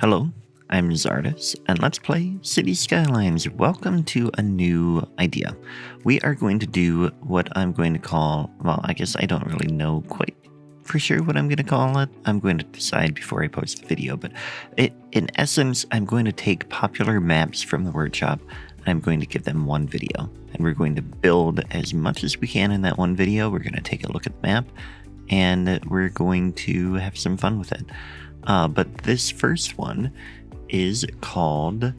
Hello, I'm Czardus, and let's play Cities Skylines. Welcome to a new idea. We are going to do what I'm going to call, well, I guess I don't really know quite for sure what I'm going to call it. I'm going to decide before I post the video, but in essence, I'm going to take popular maps from the workshop, and I'm going to give them one video. And we're going to build as much as we can in that one video. We're going to take a look at the map, and we're going to have some fun with it. But this first one is called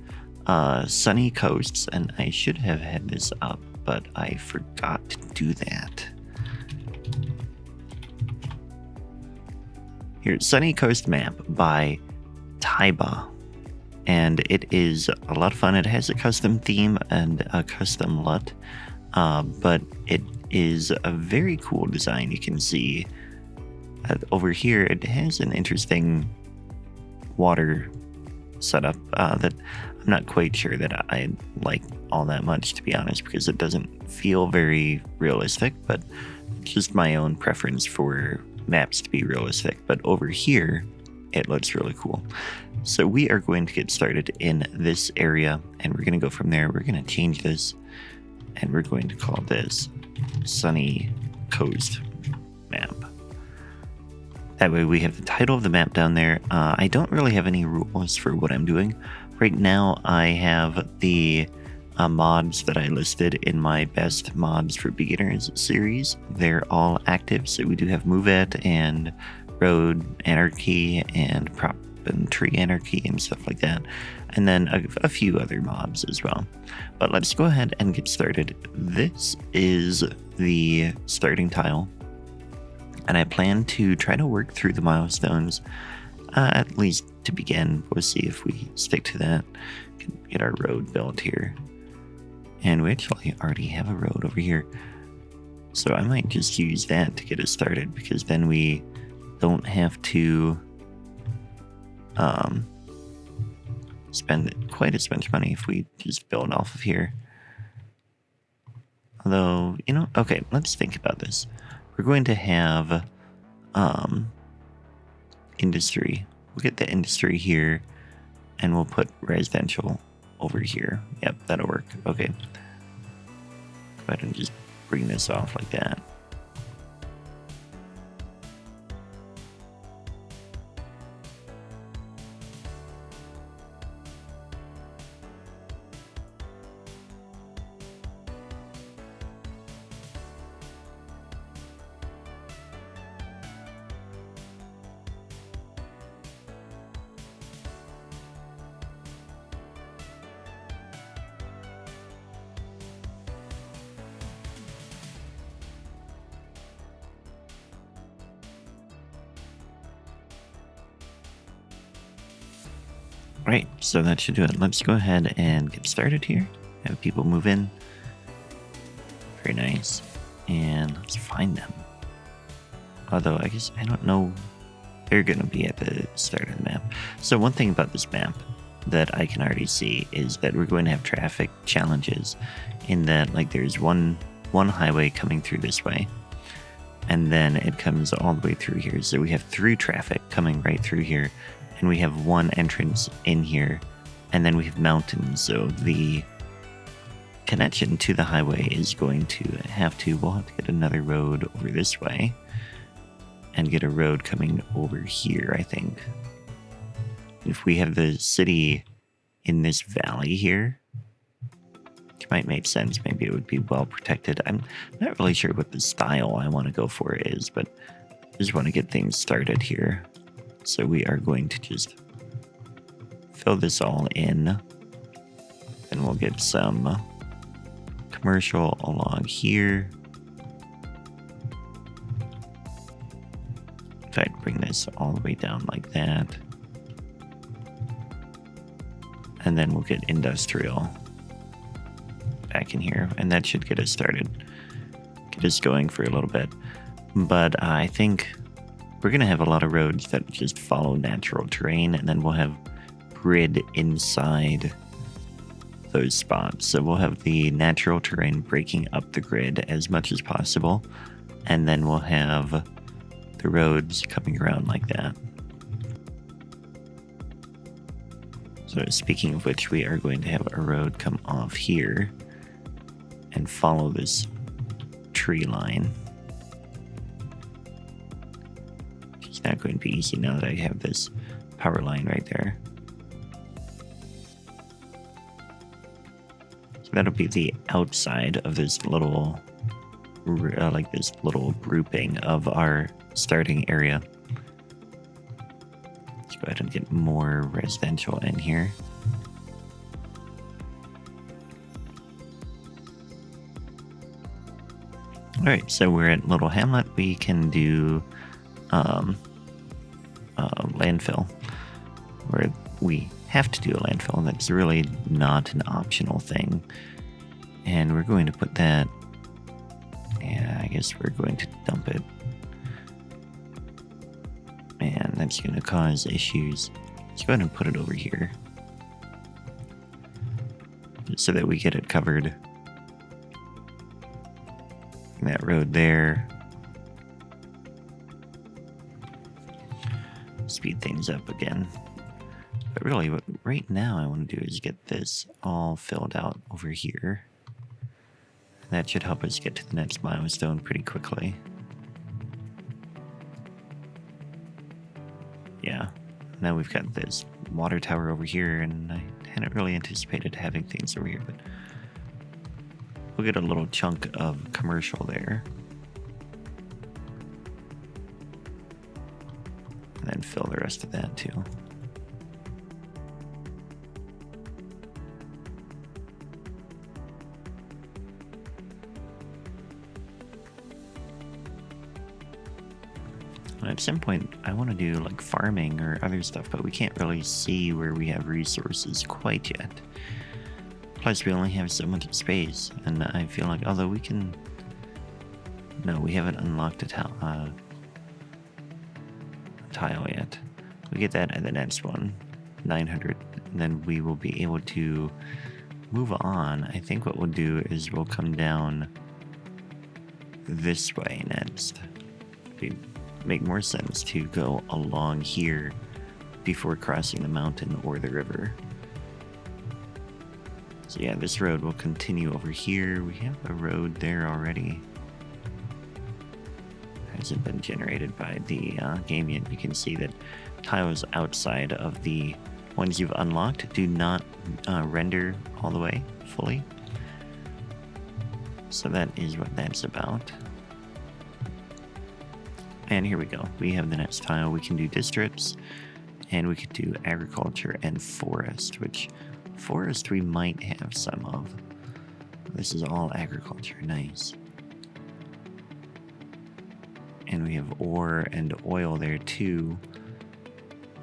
Sunny Coasts, and I should have had this up, but I forgot to do that. Here's Sunny Coast Map by TaiBa, and it is a lot of fun. It has a custom theme and a custom LUT, but it is a very cool design. You can see over here it has an interesting water setup that I'm not quite sure that I like all that much, to be honest, because it doesn't feel very realistic, but just my own preference for maps to be realistic. But over here it looks really cool. So we are going to get started in this area, and we're going to go from there. We're going to change this, and we're going to call this Sunny Coast Map. That way we have the title of the map down there. I don't really have any rules for what I'm doing. Right now I have the mods that I listed in my best mods for beginners series. They're all active, so we do have Move It and Road Anarchy and Prop and Tree Anarchy and stuff like that. And then a few other mobs as well. But let's go ahead and get started. This is the starting tile, and I plan to try to work through the milestones, at least to begin. We'll see if we stick to that. Can get our road built here. And we actually already have a road over here. So I might just use that to get us started, because then we don't have to spend quite as much money if we just build off of here. Although, okay, let's think about this. We're going to have industry. We'll get the industry here, and we'll put residential over here. Yep, that'll work. Okay. Go ahead and just bring this off like that. Right, so that should do it. Let's go ahead and get started here. Have people move in. Very nice. And let's find them. Although, I guess I don't know. They're going to be at the start of the map. So one thing about this map that I can already see is that we're going to have traffic challenges, in that, like, there's one highway coming through this way, and then it comes all the way through here. So we have through traffic coming right through here, and we have one entrance in here, and then we have mountains. So the connection to the highway is going to we'll have to get another road over this way, and get a road coming over here, I think. If we have the city in this valley here, it might make sense. Maybe it would be well protected. I'm not really sure what the style I want to go for is, but I just want to get things started here. So we are going to just fill this all in, and we'll get some commercial along here. If I bring this all the way down like that, and then we'll get industrial back in here, and that should get us started, get us going for a little bit. But I think we're going to have a lot of roads that just follow natural terrain, and then we'll have grid inside those spots. So we'll have the natural terrain breaking up the grid as much as possible, and then we'll have the roads coming around like that. So speaking of which, we are going to have a road come off here and follow this tree line. It's not going to be easy now that I have this power line right there. So that'll be the outside of this little, like this little grouping of our starting area. Let's go ahead and get more residential in here. All right, so we're at Little Hamlet. We can do landfill, where we have to do a landfill. That's really not an optional thing. And we're going to put that, yeah, I guess we're going to dump it. Man, that's going to cause issues. Let's go ahead and put it over here so that we get it covered. That road there. Speed things up again. But really, what right now I want to do is get this all filled out over here. That should help us get to the next milestone pretty quickly. Yeah. Now we've got this water tower over here, and I hadn't really anticipated having things over here, but we'll get a little chunk of commercial there. And then fill the rest of that too. At some point, I want to do like farming or other stuff, but we can't really see where we have resources quite yet. Plus, we only have so much space, and I feel like, although we can... No, we haven't unlocked a tile yet. We get that at the next one, 900, and then we will be able to move on. I think what we'll do is we'll come down this way next. It'd make more sense to go along here before crossing the mountain or the river. So yeah, this road will continue over here. We have a road there already. Hasn't been generated by the game yet. You can see that tiles outside of the ones you've unlocked do not render all the way fully. So that is what that's about. And here we go. We have the next tile. We can do districts, and we could do agriculture and forest, which forest we might have some of. This is all agriculture. Nice. And we have ore and oil there too.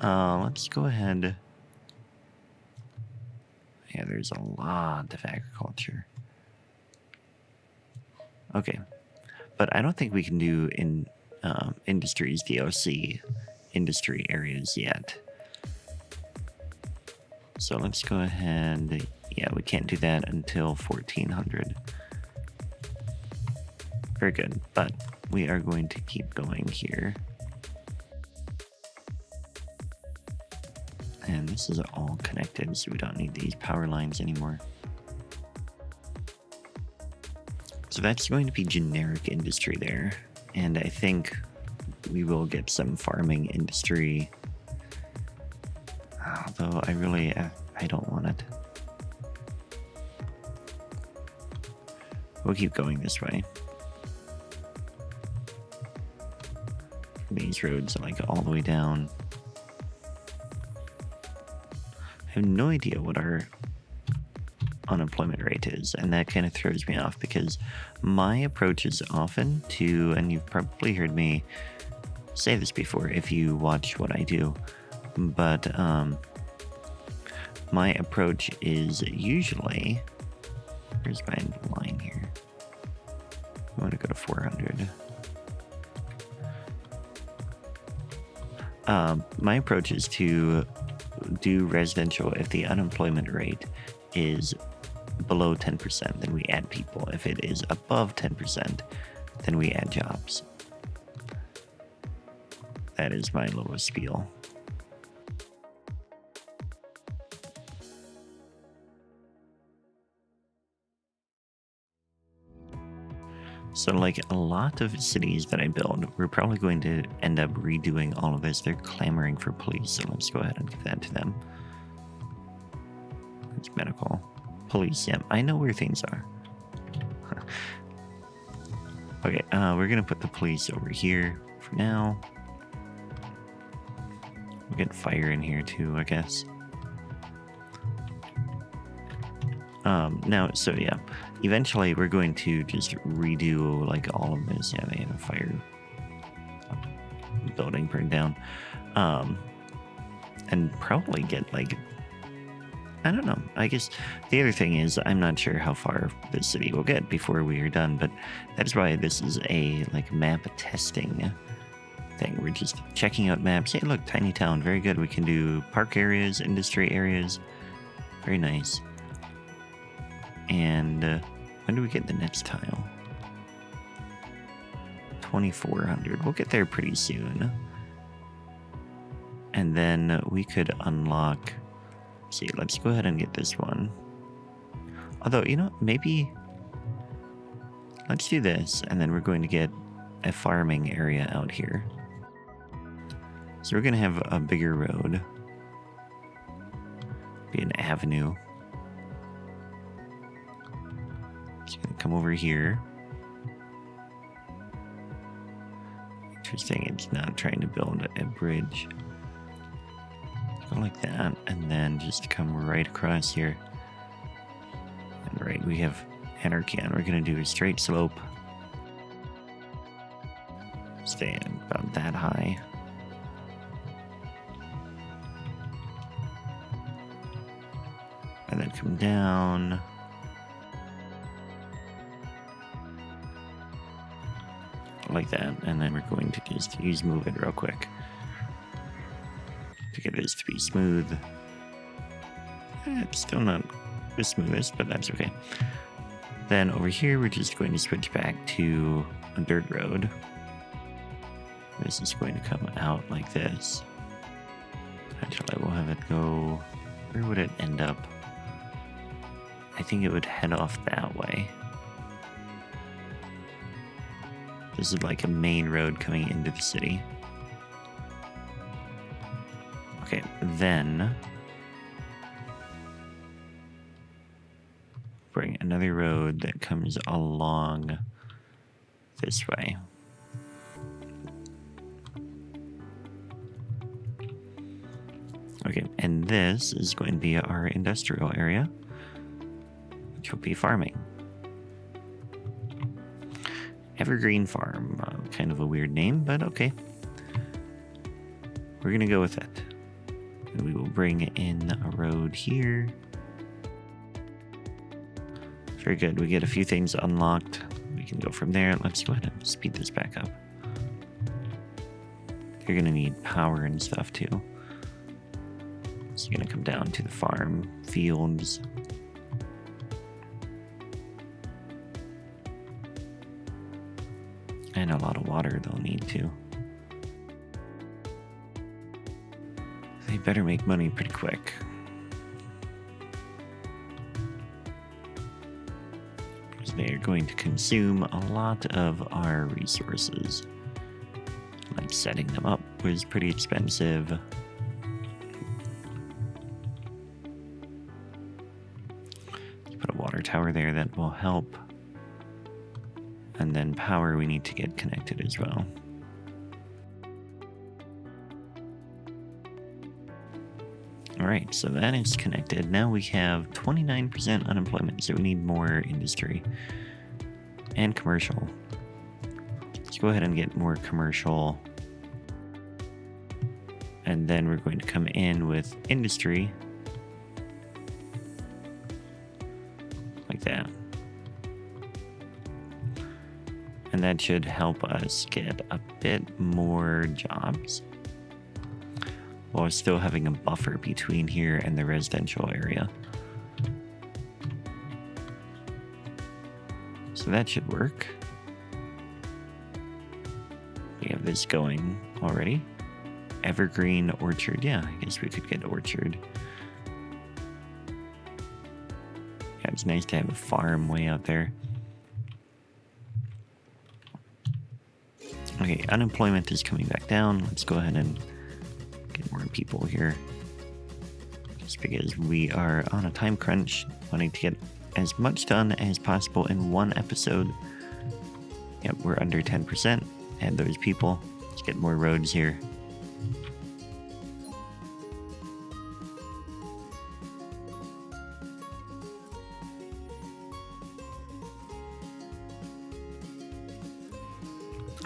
Let's go ahead. Yeah, there's a lot of agriculture. Okay. But I don't think we can do in industries DLC industry areas yet. So let's go ahead. Yeah, we can't do that until 1400. Very good, but we are going to keep going here. And this is all connected, so we don't need these power lines anymore. So that's going to be generic industry there. And I think we will get some farming industry. Although I don't want it. We'll keep going this way. These roads are like all the way down. I have no idea what our unemployment rate is, and that kind of throws me off because my approach is often to, and you've probably heard me say this before if you watch what I do, but my approach is usually, here's my line here, I want to go to 400. My approach is to do residential if the unemployment rate is below 10%, then we add people. If it is above 10%, then we add jobs. That is my little spiel. So like a lot of cities that I build, we're probably going to end up redoing all of this. They're clamoring for police, so let's go ahead and give that to them. It's medical. Police, yeah, I know where things are. Okay, we're gonna put the police over here for now. We'll get fire in here too, I guess. Now, so yeah, eventually we're going to just redo like all of this. Yeah, they had a fire building burned down. And probably get like, I don't know. I guess the other thing is I'm not sure how far the city will get before we are done, but that's why this is a like map testing thing. We're just checking out maps. Hey, look, tiny town, very good. We can do park areas, industry areas. Very nice. And when do we get the next tile? 2400. We'll get there pretty soon. And then we could unlock... See, let's go ahead and get this one. Although, you know, maybe... Let's do this, and then we're going to get a farming area out here. So we're going to have a bigger road. Be an avenue. It's going to come over here. Interesting, it's not trying to build a bridge. Go like that, and then just come right across here. And right, we have anarchy, and we're going to do a straight slope. Stay about that high. And then come down. Like that, and then we're going to just use move it real quick to get this to be smooth. It's still not the smoothest, but that's okay. Then over here, we're just going to switch back to a dirt road. This is going to come out like this. Actually, we'll have it go... Where would it end up? I think it would head off that way. This is like a main road coming into the city. Okay, then bring another road that comes along this way. Okay, and this is going to be our industrial area, which will be farming. Evergreen Farm, kind of a weird name, but okay. We're gonna go with it. And we will bring in a road here. Very good, we get a few things unlocked. We can go from there. Let's go ahead and speed this back up. You're gonna need power and stuff too. So you're gonna come down to the farm fields. And a lot of water they'll need too. They better make money pretty quick. Because they are going to consume a lot of our resources. Like setting them up was pretty expensive. Let's put a water tower there that will help. And then power we need to get connected as well. Alright, so that is connected. Now we have 29% unemployment, so we need more industry and commercial. Let's go ahead and get more commercial. And then we're going to come in with industry. Like that. And that should help us get a bit more jobs while still having a buffer between here and the residential area. So that should work. We have this going already. Evergreen Orchard. Yeah, I guess we could get Orchard. Yeah, it's nice to have a farm way out there. Okay, unemployment is coming back down. Let's go ahead and get more people here. Just because we are on a time crunch, wanting to get as much done as possible in one episode. Yep, we're under 10%. And those people. Let's get more roads here.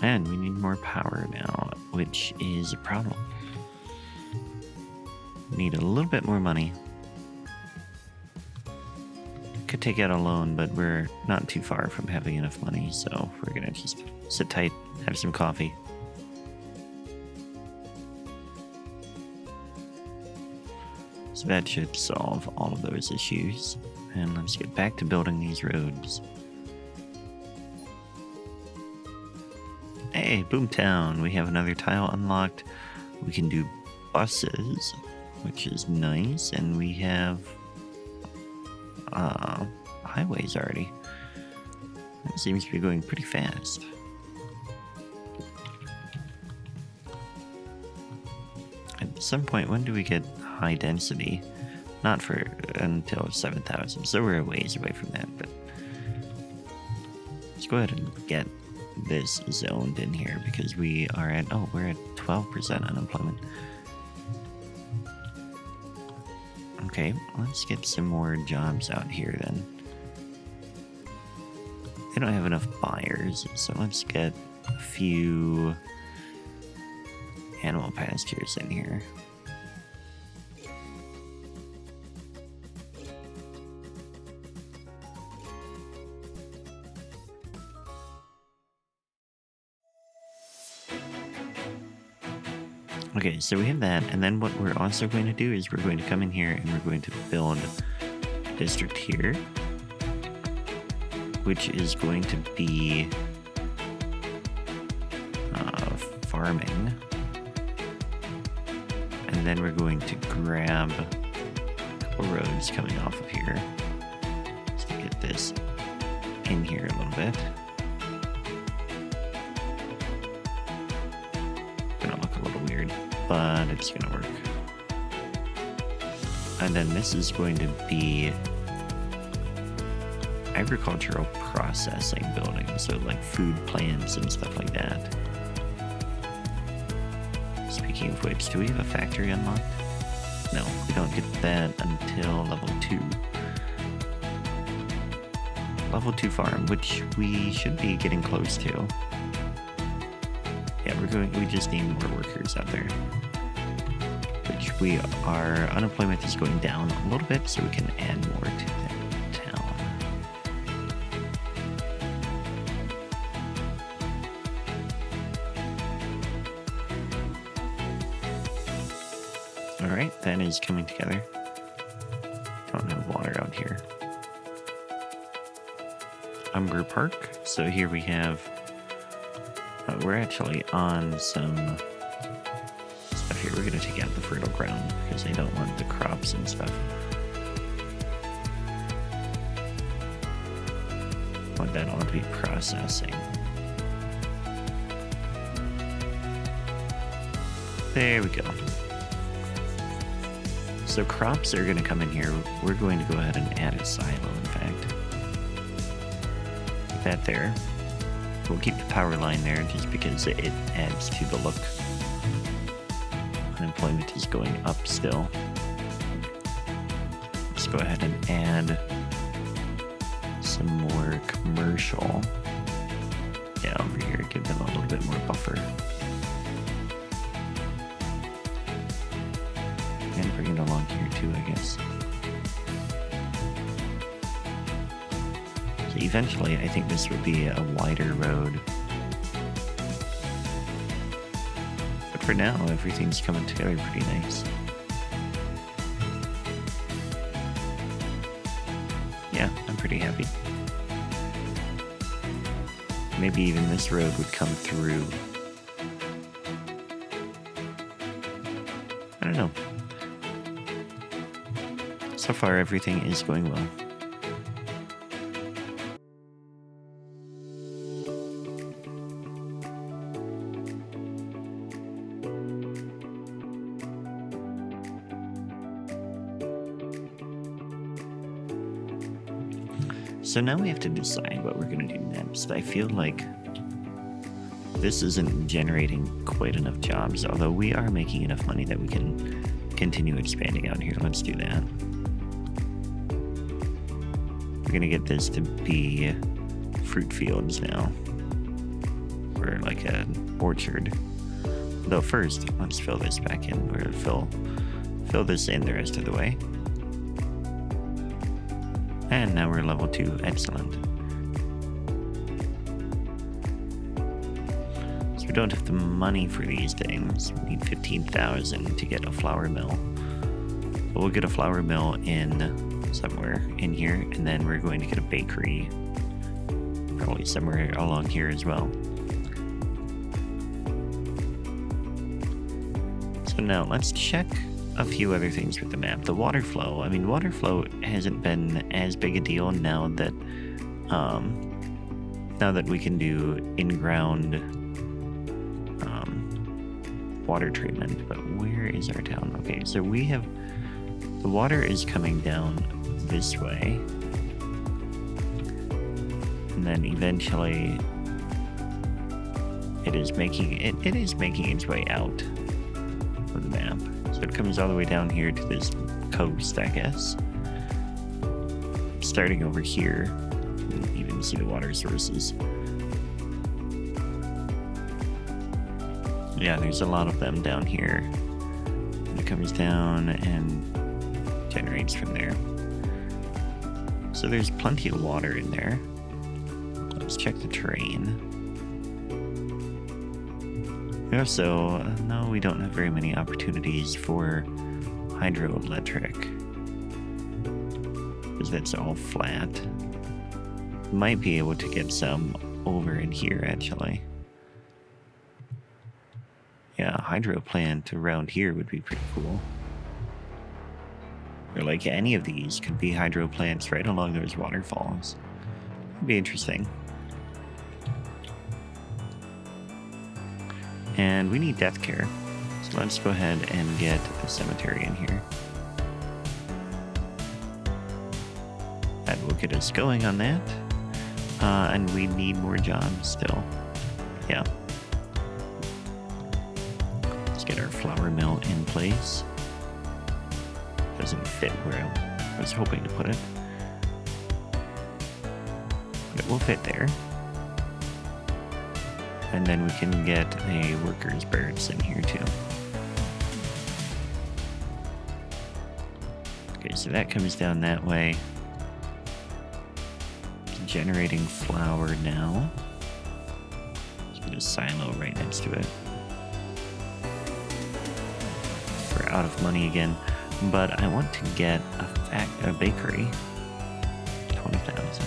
And we need more power now, which is a problem. We need a little bit more money. Could take out a loan, but we're not too far from having enough money, so we're gonna just sit tight, have some coffee. So that should solve all of those issues. And let's get back to building these roads. Hey, Boomtown, we have another tile unlocked. We can do buses, which is nice, and we have highways already. That seems to be going pretty fast. At some point, when do we get high density? Not for until 7,000, so we're a ways away from that, but let's go ahead and get this zoned in here because we are at, we're at 12% unemployment. Okay, let's get some more jobs out here then. They don't have enough buyers, so let's get a few animal pastures in here. Okay, so we have that, and then what we're also going to do is we're going to come in here and we're going to build a district here, which is going to be farming. And then we're going to grab a couple roads coming off of here. Just to get this in here a little bit. Gonna look a little weird, but it's gonna work. And then this is going to be agricultural processing buildings, so like food plants and stuff like that. Speaking of which, do we have a factory unlocked? No, we don't get that until level 2. Level 2 farm, which we should be getting close to. Yeah, we just need more workers out there. Which our unemployment is going down a little bit, so we can add more to that town. Alright, that is coming together. Don't have water out here. Umber Park. So here we have... we're actually on some stuff here. We're going to take out the fertile ground because I don't want the crops and stuff. I want that all to be processing. There we go. So crops are going to come in here. We're going to go ahead and add a silo, in fact. Put that there. We'll keep the power line there just because it adds to the look. Unemployment is going up still. Let's go ahead and add some more commercial. Yeah, over here, give them a little bit more buffer. And bring it along here too, I guess. So eventually, I think this would be a wider road. But for now, everything's coming together pretty nice. Yeah, I'm pretty happy. Maybe even this road would come through. I don't know. So far, everything is going well. So now we have to decide what we're going to do next. I feel like this isn't generating quite enough jobs, although we are making enough money that we can continue expanding out here. Let's do that. We're going to get this to be fruit fields now, or like an orchard. Though first, let's fill this back in, or fill this in the rest of the way. And now we're level 2. Excellent. So we don't have the money for these things. We need 15,000 to get a flour mill. But we'll get a flour mill in somewhere in here, and then we're going to get a bakery probably somewhere along here as well. So now let's check a few other things with the map. The water flow. I mean, water flow hasn't been as big a deal now that we can do in-ground water treatment. But where is our town? Okay, so we have the water is coming down this way, and then eventually it is making its way out of the map. So it comes all the way down here to this coast, I guess. Starting over here, you can even see the water sources. Yeah, there's a lot of them down here. And it comes down and generates from there. So there's plenty of water in there. Let's check the terrain. Also, no, we don't have very many opportunities for hydroelectric, because that's all flat. Might be able to get some over in here, actually. Yeah, a hydro plant around here would be pretty cool. Or like any of these could be hydro plants right along those waterfalls. It'd be interesting. And we need death care. So let's go ahead and get a cemetery in here. That will get us going on that. And we need more jobs still. Yeah. Let's get our flour mill in place. Doesn't fit where I was hoping to put it. But it will fit there. And then we can get a workers' barracks in here too. Okay, so that comes down that way. It's generating flour now. Let's put a silo right next to it. We're out of money again, but I want to get a bakery. 20,000.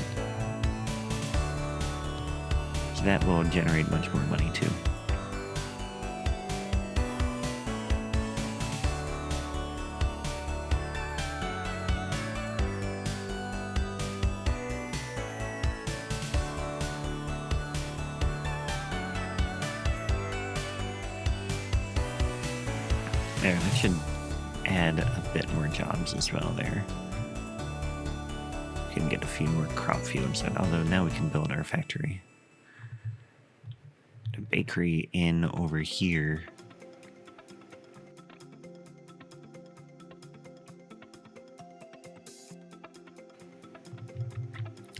That will generate much more money too. There, that should add a bit more jobs as well there. We can get a few more crop fields, although now we can build our factory. Bakery in over here.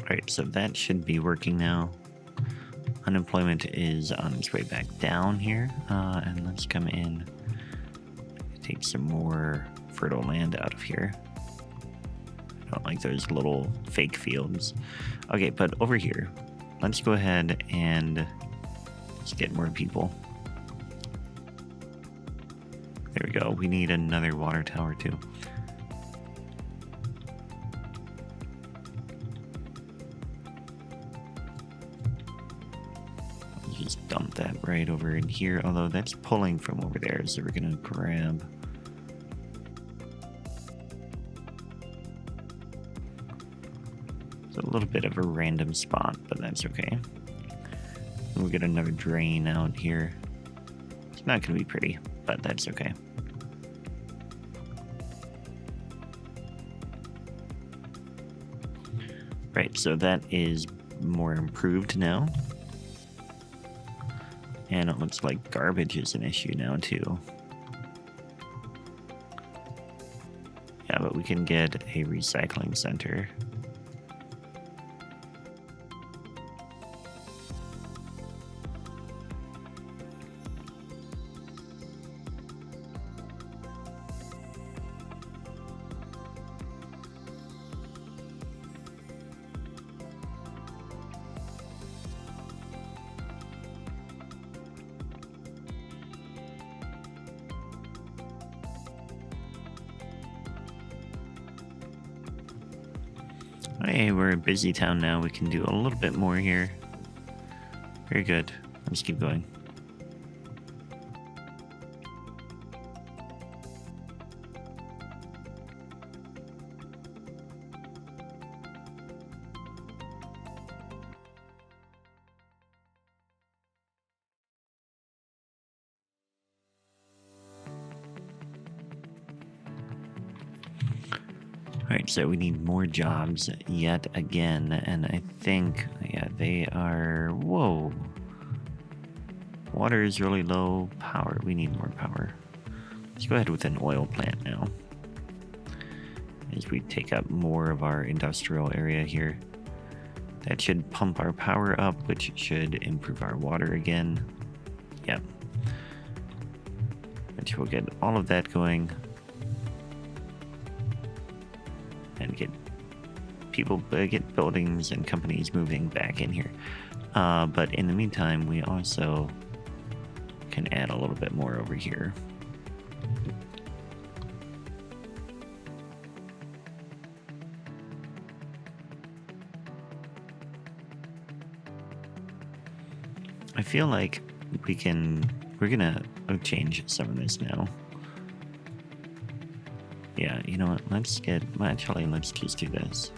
Alright, so that should be working now. Unemployment is on its way back down here. And let's come in, take some more fertile land out of here. I don't like those little fake fields. Okay, but over here, let's go ahead and let's get more people. There we go. We need another water tower too. Let's just dump that right over in here, although that's pulling from over there, so we're gonna grab it's a little bit of a random spot, but that's okay. We'll get another drain out here. It's not going to be pretty, but that's okay. Right, so that is more improved now. And it looks like garbage is an issue now too. Yeah, but we can get a recycling center. Hey, we're a busy town now. We can do a little bit more here. Very good. Let's keep going. Alright, so we need more jobs yet again, and I think, yeah, they are, whoa. Water is really low. Power, we need more power. Let's go ahead with an oil plant now. As we take up more of our industrial area here. That should pump our power up, which should improve our water again. Yep. Which will get all of that going. And get people, get buildings and companies moving back in here. But in the meantime, we also can add a little bit more over here. I feel like we're gonna change some of this now. Yeah, you know what, let's just do this.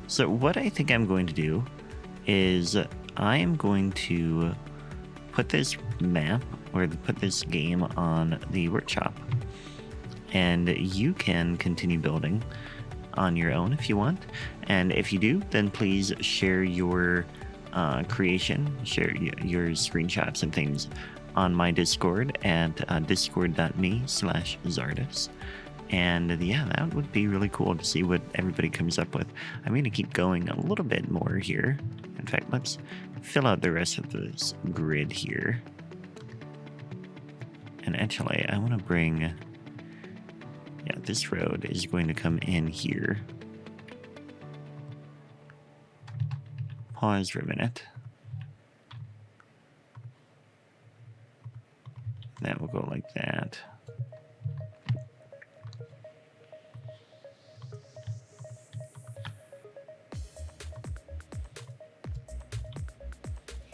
So what I think I'm going to do is I am going to put this map or put this game on the workshop, and you can continue building on your own if you want. And if you do, then please share your creation, share your screenshots and things on my Discord at discord.me/Czardus. And yeah, that would be really cool to see what everybody comes up with. I'm going to keep going a little bit more here. In fact, let's fill out the rest of this grid here. And actually, I want to bring... Yeah, this road is going to come in here. Pause for a minute. That will go like that.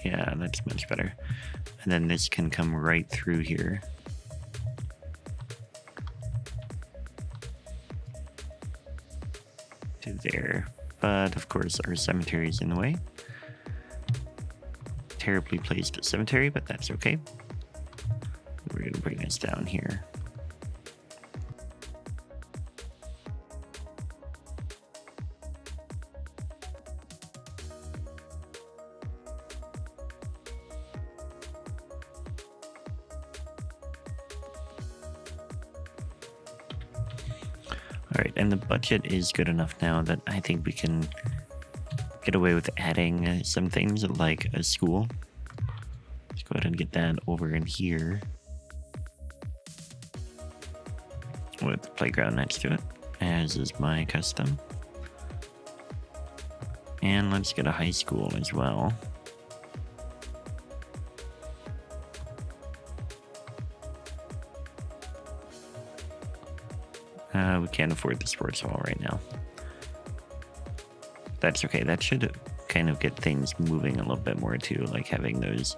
Yeah, that's much better. And then this can come right through here. To there. But of course our cemetery is in the way. Terribly placed cemetery, but that's okay. We're going to bring this down here. All right, and the budget is good enough now that I think we can get away with adding some things like a school. Let's go ahead and get that over in here. With the playground next to it, as is my custom. And let's get a high school as well. We can't afford the sports hall right now. That's okay. That should kind of get things moving a little bit more too, like having those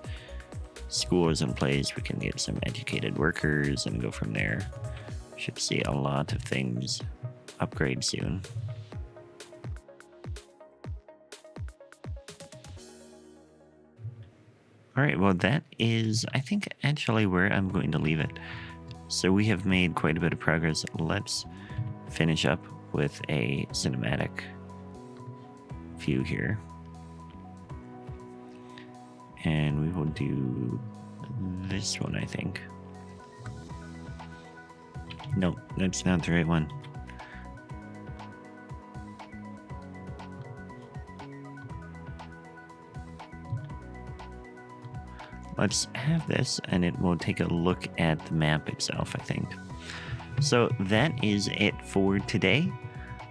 schools in place. We can get some educated workers and go from there. Should see a lot of things upgrade soon. All right, well, that is, I think, actually where I'm going to leave it. So we have made quite a bit of progress. Let's finish up with a cinematic few here. And we will do this one, I think. Nope, that's not the right one. Let's have this, and it will take a look at the map itself, I think. So that is it for today.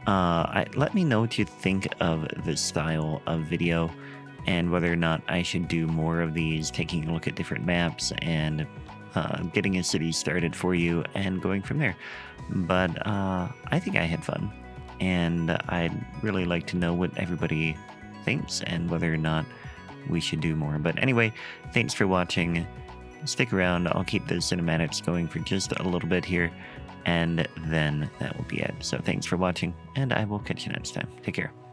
Let me know what you think of this style of video and whether or not I should do more of these, taking a look at different maps and getting a city started for you and going from there. But I think I had fun, and I'd really like to know what everybody thinks and whether or not we should do more. But anyway, thanks for watching. Stick around. I'll keep the cinematics going for just a little bit here, and then that will be it. So thanks for watching, and I will catch you next time. Take care.